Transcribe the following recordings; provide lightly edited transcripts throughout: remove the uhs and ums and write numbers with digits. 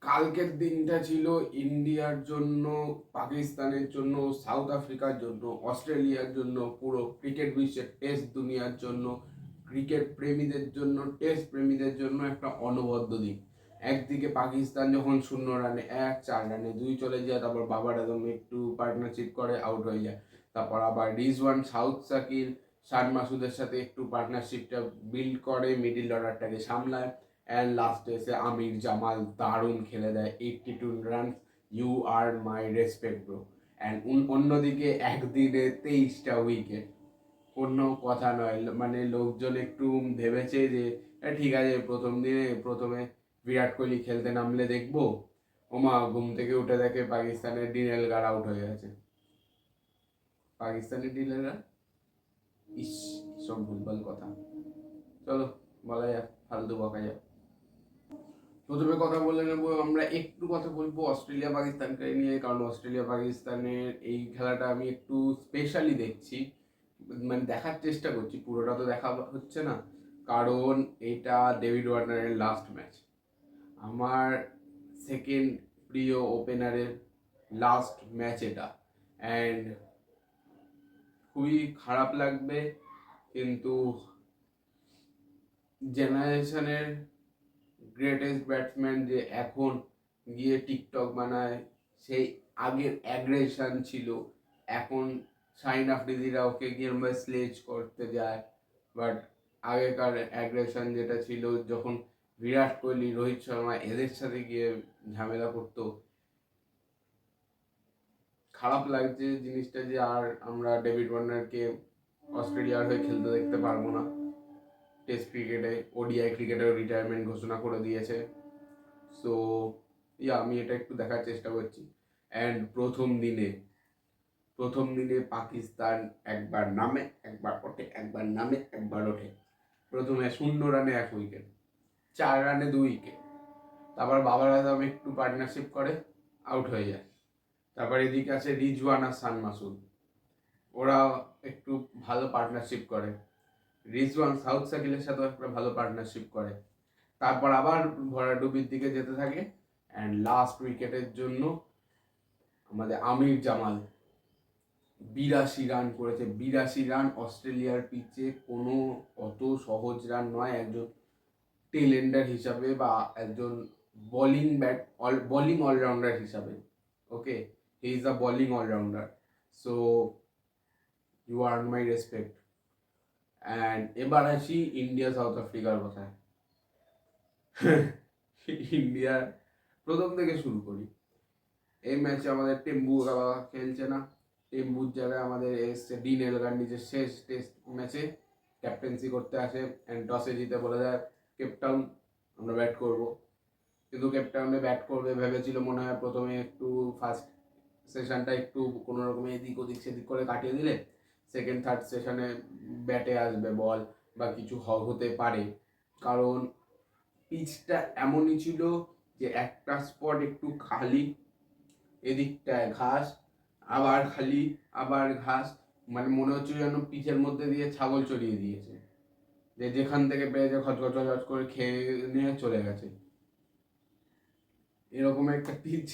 কালকের দিনটা ছিল ইন্ডিয়ার জন্য, পাকিস্তানের জন্য, সাউথ আফ্রিকার জন্য, অস্ট্রেলিয়ার জন্য, পুরো ক্রিকেট বিশ্বের টেস্ট দুনিয়ার জন্য, ক্রিকেট প্রেমীদের জন্য, টেস্ট প্রেমীদের জন্য একটা অনবদ্য দিন। একদিকে পাকিস্তান যখন 0 রানে 1, 4 রানে 2 চলে যায়, তারপর বাবার আজম একটু পার্টনারশিপ করে আউট হয়ে যায়, তারপর আবার রিজওয়ান, সাউথ সাকিল, শান মাসুদের সাথে একটু পার্টনারশিপটা বিল্ড করে, মিডিল অর্ডারটাকে সামলায়, অ্যান্ড লাস্টে এসে আমির জামাল দারুণ খেলে দেয় 82 রান। You are my respect bro. And অন্যদিকে একদিনে 23টা উইকেট, কোনো কথা নয়। মানে লোকজন একটু ভেবেছে যে ঠিক আছে প্রথম দিনে প্রথমে বিরাট কোহলি খেলতে নামলে দেখবো, ওমা ঘুম থেকে উঠে দেখে পাকিস্তানের ডিনেলগার আউট হয়ে গেছে। পাকিস্তানের ডিনেলগার, ইস, সব ভুলভাল কথা। চলো বলা যাক, ফালতু বকা যাক। প্রথমে কথা বলে নেবো, আমরা একটু কথা বলবো অস্ট্রেলিয়া পাকিস্তানকে নিয়ে, কারণ অস্ট্রেলিয়া পাকিস্তানের এই খেলাটা আমি একটু স্পেশালি দেখছি, মানে দেখার চেষ্টা করছি, পুরোটা তো দেখা হচ্ছে না, কারণ এটা ডেভিড ওয়ার্নারের লাস্ট ম্যাচ, আমার সেকেন্ড প্রিয় ওপেনারের লাস্ট ম্যাচ এটা। অ্যান্ড খুবই খারাপ লাগবে, কিন্তু জেনারেশনের গ্রেটেস্ট ব্যাটসম্যান যে এখন গিয়ে টিকটক বানায়, সেই আগের অ্যাগ্রেশন ছিল, এখন সাইন আফ্রিদিরা ওকে গিয়ে স্লেজ করতে যায়, বাট আগেকার অ্যাগ্রেশন যেটা ছিল, যখন বিরাট কোহলি, রোহিত শর্মা এদের সাথে গিয়ে ঝামেলা করতো, খারাপ লাগছে জিনিসটা যে আর আমরা ডেভিড ওয়ার্নারকে অস্ট্রেলিয়ার হয়ে খেলতে দেখতে পারবো না। টেস্ট ক্রিকেটে, ওডিআই ক্রিকেটেও রিটায়ারমেন্ট ঘোষণা করে দিয়েছে। সো আমি এটা একটু দেখার চেষ্টা করছি। অ্যান্ড প্রথম দিনে পাকিস্তান একবার নামে একবার ওঠে, একবার নামে একবার ওঠে। প্রথমে 0 রানে 1 উইকেট, 4 রানে 2 উইকেট, তারপর বাবার আজম একটু পার্টনারশিপ করে আউট হয়ে যায়। তারপর এদিকে আছে রিজওয়ান আর শান মাসুদ, ওরা একটু ভালো পার্টনারশিপ করে, রিজওয়ান সাউথ সাকিলের সাথেও একটা ভালো পার্টনারশিপ করে, তারপর আবার ভরাডুবির দিকে যেতে থাকে। অ্যান্ড লাস্ট উইকেটের জন্য আমাদের আমির জামাল 82 রান করেছে। 82 রান অস্ট্রেলিয়ার পিচে কোনো অত সহজ রান নয়, একজন টেলেন্ডার হিসাবে বা একজন বোলিং অলরাউন্ডার হিসাবে। Okay, he is a bowling allrounder, so you earn my respect. And এবার আসি ইন্ডিয়া সাউথ আফ্রিকার কথায়। ইন্ডিয়ার প্রথম থেকে শুরু করি। এই ম্যাচে আমাদের টেম্বু খেলছে না, টেম্বুর জায়গায় আমাদের এসছে ডিন এলগার, নিজের শেষ টেস্ট ম্যাচে ক্যাপ্টেন্সি করতে আসে। অ্যান্ড টসে জিতে বলে যায় কেপটাউন আমরা ব্যাট করব। কিন্তু কেপটাউনে ব্যাট করবে ভেবেছিল মনে হয়, প্রথমে একটু ফার্স্ট সেশনটা একটু কোনো রকমে এদিক ওদিক সেদিক করে কাটিয়ে দিলে সেকেন্ড থার্ড সেশনে ব্যাটে আসবে বল বা কিছু হতে পারে, কারণ পিচটা এমনই ছিল যে একটা স্পট একটু খালি, এদিকটায় ঘাস, আবার খালি, আবার ঘাস, মানে মনে হচ্ছে যেন পিচের মধ্যে দিয়ে ছাগল চড়িয়ে দিয়েছে, যে যেখান থেকে পেয়েছে খচখচ করে খেয়ে নিয়ে চলে গেছে, এরকম একটা পিচ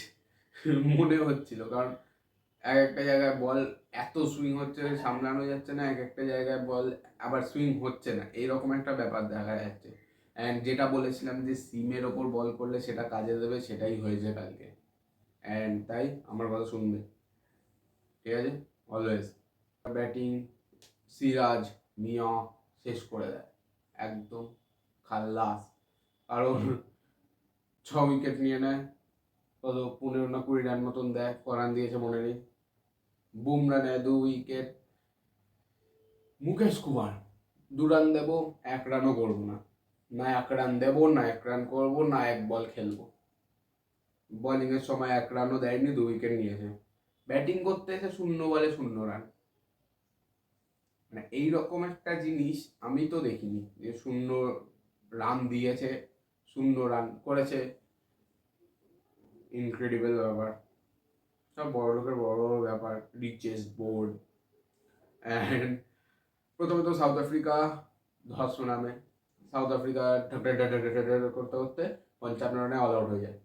মনে হচ্ছিল। কারণ এক একটা জায়গায় বল এত সুইং হচ্ছে সামলানো যাচ্ছে না, এক একটা জায়গায় বল আবার সুইং হচ্ছে না, এইরকম একটা ব্যাপার দেখা যাচ্ছে। অ্যান্ড যেটা বলেছিলাম যে সিমের ওপর বল করলে সেটা কাজে দেবে, সেটাই হয়েছে কালকে। অ্যান্ড তাই আমার কথা শুনবে, ঠিক আছে, অলওয়েজ। ব্যাটিং সিরাজ মিয়া শেষ করে দেয় একদম খাল্লাস, কারণ 6 উইকেট নিয়ে নেয়, কত 15 না 20 রান মতন দেয়, রান দিয়েছে মনে নেই। বুমরা নেয় 2 উইকেট, মুকেশ কুমার 2 রান দেবো 1 রানও করবো না, না 1 রান দেবো না 1 রান করবো না 1 বল খেলবো, বোলিংয়ের সময় 1 রানও দেয়নি, 2 উইকেট নিয়েছে। ব্যাটিং করতে এসে 0 বলে 0 রান, মানে এইরকম একটা জিনিস আমি তো দেখিনি যে 0 রান দিয়েছে, 0 রান করেছে, ইনক্রেডিবল ব্যাপার। সব বড় লোকের বড় বড় ব্যাপার, রিচেস বোর্ড। অ্যান্ড প্রথমে তো সাউথ আফ্রিকা ধস নামে, সাউথ আফ্রিকা করতে করতে 55 রানে অল আউট হয়ে যায়।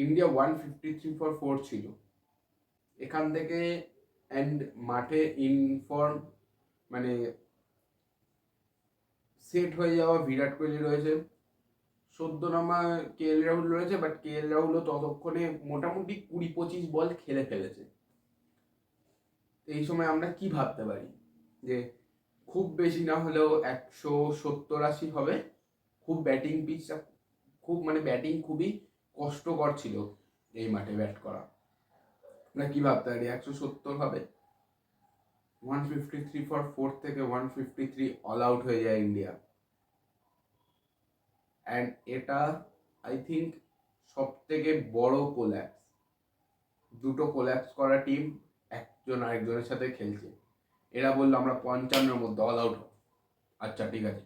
ইন্ডিয়া 153 for 4 ছিল এখান থেকে। অ্যান্ড মাঠে ইনফর্ম মানে সেট হয়ে যাওয়া বিরাট কোহলি রয়েছে, সদ্যনামা KL রাহুল রয়েছে, বাট KL রাহুলও ততক্ষণে মোটামুটি 20-25 বল খেলে ফেলেছে। এই সময় আমরা কি ভাবতে পারি যে খুব বেশি না হলেও 170-80 হবে। খুব ব্যাটিং পিচটা খুব মানে ব্যাটিং খুবই কষ্টকর ছিল এই মাঠে ব্যাট করা। আমরা কি ভাবতে পারি 170 হবে? 153 for 4 থেকে 153 অল আউট হয়ে যায় ইন্ডিয়া। অ্যান্ড এটা আই থিঙ্ক সব থেকে বড় কোল্যাপস। দুটো কোল্যাপস করা টিম একজন আরেকজনের সাথে খেলছে। এরা বললো আমরা 55-র মধ্যে অল আউট হব। আচ্ছা ঠিক আছে।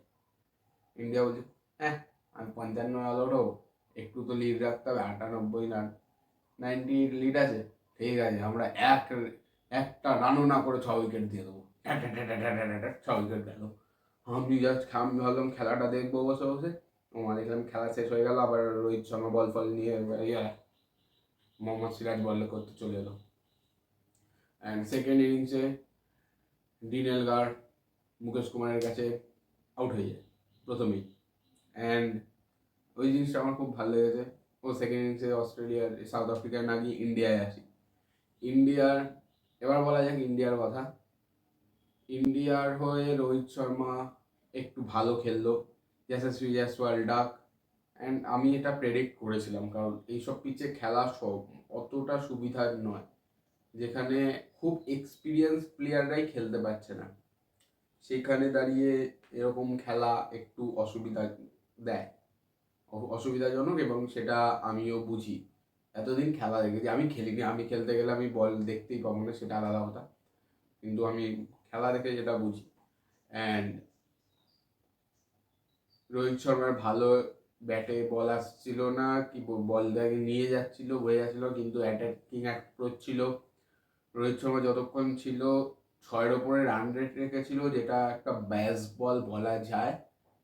ইন্ডিয়া বলছে হ্যাঁ আমি 55 অল আউট হবো, একটু তো লিড রাখতে হবে, 98 রান 90 লিড আছে, ঠিক আছে আমরা একটা রানও না করে 6 উইকেট দিয়ে দেবো। 6 উইকেট গেল। আমি ভাবলাম খেলাটা দেখবো বসে বসে, দেখলাম খেলা শেষ হয়ে গেল। আবার রোহিত শর্মা বল ফল নিয়ে মোহাম্মদ সিরাজ বল করতে চলে এলো। অ্যান্ড সেকেন্ড ইনিংসে ডিন এলগার মুকেশ কুমারের কাছে আউট হয়ে যায় প্রথমেই। অ্যান্ড ওই জিনিসটা আমার খুব ভালো লেগেছে। ও সেকেন্ড ইনিংসে সাউথ আফ্রিকায় না গিয়ে ইন্ডিয়ায় আসি। ইন্ডিয়ার এবার বলা যাক ইন্ডিয়ার কথা। ইন্ডিয়ার হয়ে রোহিত শর্মা একটু ভালো খেললো, যশস্বী জয়সওয়াল ডাক। অ্যান্ড আমি এটা প্রেডিক্ট করেছিলাম, কারণ এইসব পিচে খেলা সব অতটা সুবিধার নয়, যেখানে খুব এক্সপিরিয়েন্স প্লেয়াররাই খেলতে পারছে না, সেখানে দাঁড়িয়ে এরকম খেলা একটু অসুবিধা দেয়, অসুবিধাজনক। এবং সেটা আমিও বুঝি, এতদিন খেলা দেখেছি, আমি খেলিনি, আমি খেলতে গেলে আমি বল দেখতেই পাবো না, সেটা আলাদা কথা, কিন্তু আমি খেলা দেখে যেটা বুঝি। অ্যান্ড রোহিত শর্মার ভালো ব্যাটে বল আসছিল না, কি বল দেখে নিয়ে যাচ্ছিল বয়ে যাচ্ছিল, কিন্তু অ্যাটাকিং অ্যাপ্রোচ ছিল। রোহিত শর্মা যতক্ষণ ছিল 6-এর ওপরে রান রেট রেখেছিল, যেটা একটা ব্যাস বল বলা যায়।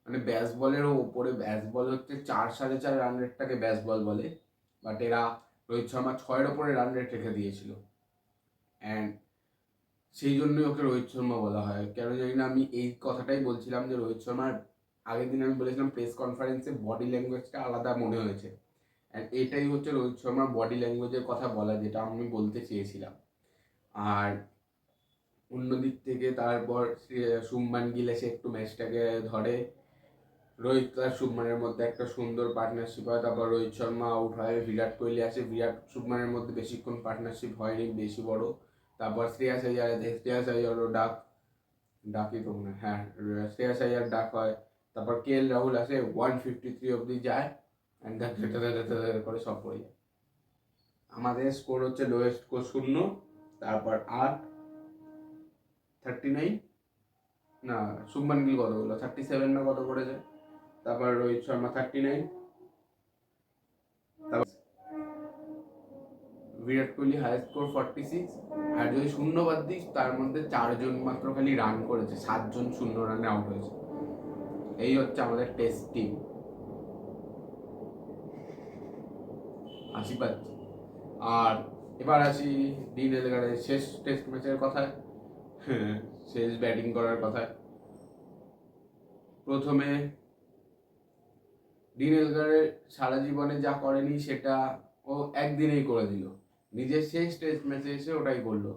মানে ব্যাস বলেরও ওপরে, ব্যাস বল হচ্ছে 4-4.5 রান রেটটাকে ব্যাস বল বলে, বাট এরা রোহিত শর্মা 6-এর ওপরে রান রেট রেখে দিয়েছিল। অ্যান্ড সেই জন্যই ওকে রোহিত শর্মা বলা হয়। কেন জানি না, আমি এই কথাটাই বলছিলাম যে রোহিত শর্মার আগের দিন আমি বলেছিলাম প্রেস কনফারেন্সে বডি ল্যাঙ্গুয়েজটা আলাদা মনে হয়েছে। অ্যান্ড এটাই হচ্ছে রোহিত শর্মার বডি ল্যাঙ্গুয়েজের কথা বলা, যেটা আমি বলতে চেয়েছিলাম। আর অন্যদিক থেকে তারপর শুভমান গিল এসে একটু ম্যাচটাকে ধরে, রোহিত আর শুভমানের মধ্যে একটা সুন্দর পার্টনারশিপ হয়। তারপর রোহিত শর্মা আউট হয়, বিরাট কোহলি আসে, বিরাট শুভমানের মধ্যে বেশিক্ষণ পার্টনারশিপ হয়নি বেশি বড়। তারপর শ্রেয়াস আইয়ারও ডাকই তো মনে হ্যাঁ, শ্রেয়াস আইয়ার ডাক হয়। তারপর KL রাহুল আসে, 153 অব্দি যায়, অ্যান্ড করে সব পড়ে যায়। আমাদের স্কোর হচ্ছে লোয়েস্ট স্কোর 0, তারপর 8, 39 না, শুভমান গিল কত বললো 37 না কত করেছে, তারপর রোহিত শর্মা 39, তারপর বিরাট কোহলি হাইয়েস্ট স্কোর 46। আর যদি শূন্য বাদ দিস, তার মধ্যে 4 জন মাত্র খালি রান করেছে, 7 জন 0 রানে আউট হয়েছে। এই হচ্ছে আমাদের টেস্ট টিম। হাসি পাচ্ছি। আর এবার আসি ডিন এলগারের শেষ টেস্ট ম্যাচের কথায়, শেষ ব্যাটিং করার কথায়। প্রথমে ডিন এলগারের সারা জীবনে যা করেনি সেটা ও একদিনেই করে দিল, নিজের শেষ টেস্ট ম্যাচে এসে ওটাই করলো।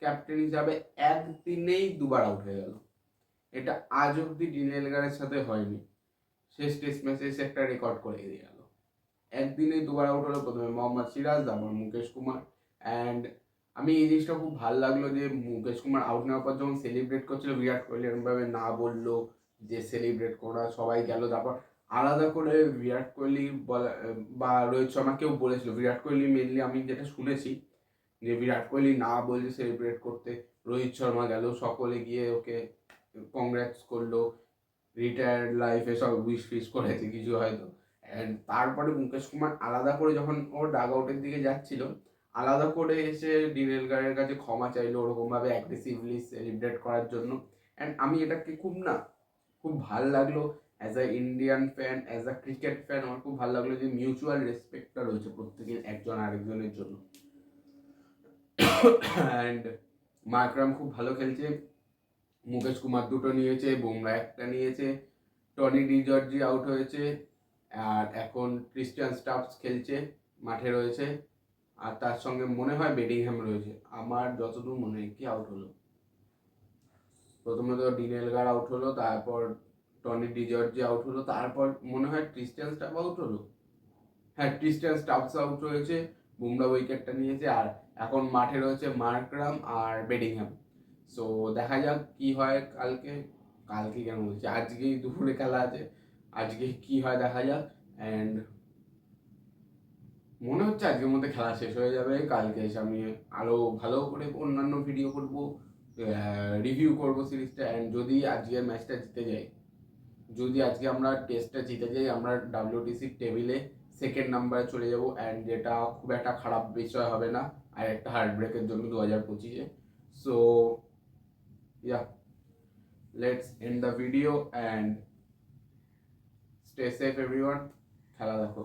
ক্যাপ্টেন হিসাবে একদিনেই 2বার আউট হয়ে গেল। এটা আজ অব্দি ডিন এলগারের সাথে হয়নি। শেষ টেস্ট ম্যাচে এসে একটা রেকর্ড করে দিয়ে গেল, একদিনেই 2বার আউট হলো। প্রথমে মোহাম্মদ সিরাজ, তারপর মুকেশ কুমার। অ্যান্ড আমি এই জিনিসটা খুব ভালো লাগলো যে মুকেশ কুমার আউট নেওয়ার পর যখন সেলিব্রেট করছিল, বিরাট কোহলি এরকমভাবে না বললো যে সেলিব্রেট করা, সবাই গেল। তারপর আলাদা করে বিরাট কোহলি বা রোহিত শর্মা কেউ বলেছিল, বিরাট কোহলি মেনলি আমি যেটা শুনেছি, যে বিরাট কোহলি না বলছে সেলিব্রেট করতে, রোহিত শর্মা গেল, সকলে গিয়ে ওকে কংগ্রাটস করলো, রিটায়ার্ড লাইফে সব উইশ ফিশ করেছে কিছু হয়তো। অ্যান্ড তারপরে মুকেশ কুমার আলাদা করে যখন ওর ডাগ আউটের দিকে যাচ্ছিল, আলাদা করে এসে ডিন এলগারের কাছে ক্ষমা চাইলো ওরকমভাবে অ্যাগ্রেসিভলি সেলিব্রেট করার জন্য। অ্যান্ড আমি এটাকে খুব ভাল লাগলো। As a Indian fan, as a cricket fan আমার খুব ভালো লাগলো যে মিউচুয়াল রেসপেক্টটা রয়েছে প্রত্যেকের একজন আরেকজনের জন্য। অ্যান্ড মাকরাম খুব ভালো খেলছে, মুকেশ কুমার দুটো নিয়েছে, বুমরা একটা নিয়েছে, টনি ডি জর্জি আউট হয়েছে, আর এখন ক্রিস্টিয়ান স্টাফস খেলছে, মাঠে রয়েছে, আর তার সঙ্গে মনে হয় বেডিংহ্যাম রয়েছে। আমার যতদূর মনে হয় কি আউট হলো, প্রথমে তো ডিনেলগার আউট হলো, তারপর টনি ডি জর্জি আউট হলো, তারপর মনে হয় ক্রিস্টিয়ান স্টাফ আউট হলো। হ্যাঁ, ক্রিস্টিয়ান স্টাফস আউট হয়েছে, বুমরা উইকেটটা নিয়েছে, আর এখন মাঠে রয়েছে মার্করাম আর বেডিংহ্যাম। সো দেখা যাক কি হয় কালকে। কালকে কেন বলছি, আজকেই দুপুরে খেলা আছে, আজকে কি হয় দেখা যাক। অ্যান্ড মনে হচ্ছে আজকের মধ্যে খেলা শেষ হয়ে যাবে। কালকে এসে আমি আরও ভালো করে অন্যান্য ভিডিও করব, রিভিউ করব সিরিজটা। অ্যান্ড যদি আজকের ম্যাচটা জিতে যাই, যদি আজকে আমরা টেস্টটা জিতে যাই, আমরা ডাব্লিউটিসির টেবিলে সেকেন্ড নাম্বারে চলে যাব, অ্যান্ড যেটা খুব একটা খারাপ বিষয় হবে না আর একটা হার্ট ব্রেকের জন্য 2025-এ। So yeah, let's end the video and stay safe everyone. খেলা দেখো।